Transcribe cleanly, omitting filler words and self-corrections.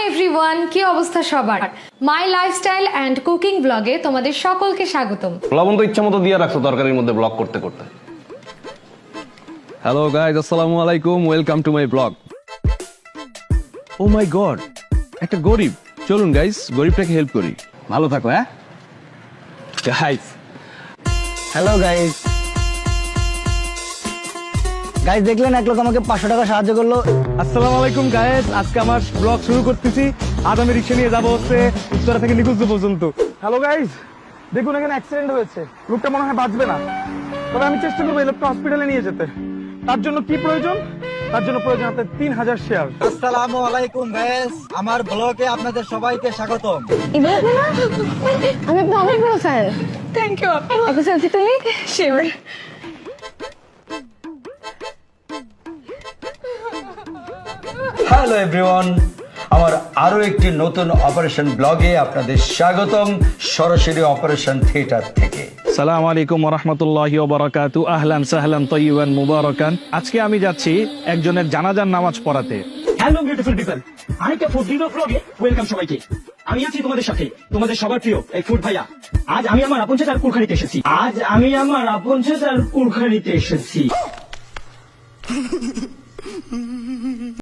Everyone, কি অবস্থা সবার? মাই লাইফস্টাইল অ্যান্ড কুকিং ব্লগে তোমাদের সকলকে স্বাগতম। লবণ তো ইচ্ছা মতো দিয়ে রাখছো তরকারির মধ্যে ব্লগ করতে করতে। হ্যালো গাইজ, আসসালামু আলাইকুম, welcome to my blog. Oh my God, একটা গরিব। চলুন গাইজ, গরিবটাকে হেল্প করি। ভালো থাকো। হ্যাঁ গাইজ, হ্যালো গাইস। গাইস দেখলেন এক লোক আমাকে 500 টাকা সাহায্য করলো। আসসালামু আলাইকুম গাইজ, আজকে আমার ব্লগ শুরু করতেছি। আজ আমি রিক্সা নিয়ে যাবো হচ্ছে উত্তরা থেকে নিকুঞ্জ পর্যন্ত। হ্যালো গাইজ, দেখুন এখানে অ্যাক্সিডেন্ট হয়েছে, লোকটা মনে হয় বাঁচবে না। তবে আমি চেষ্টা করবো এই লোকটা হসপিটালে নিয়ে যেতে। তার জন্য কি প্রয়োজন? তার জন্য প্রয়োজন আপনার 3000 শেয়ার। আসসালামু আলাইকুম গাইস, আমার ব্লগে আপনাদের সবাইকে স্বাগতম। আমি আপনার অনেক বড় ফ্যান। Thank you. একটা সেলফি তুলি। শিওর। হ্যালো এভরিওয়ান, আমার আরো একটি নতুন অপারেশন ব্লগে আপনাদের স্বাগতম, সরাসরি অপারেশন থিয়েটার থেকে। সালাম আলাইকুম ওয়া রাহমাতুল্লাহি ওয়া বারাকাতু। আহলান সাহলান তাইয়িবান মুবারাকান। আজকে আমি যাচ্ছি একজনের জানাজার নামাজ পড়াতে। হ্যালো বিউটিফুল পিপল, আরেকটা ফুড ভিডিও ব্লগে ওয়েলকাম সবাইকে। আমি আছি তোমাদের সাথে, তোমাদের সবার প্রিয় এই ফুড ভাইয়া। আজ আমি আমার আপন চাচার কুলখানিতে এসেছি।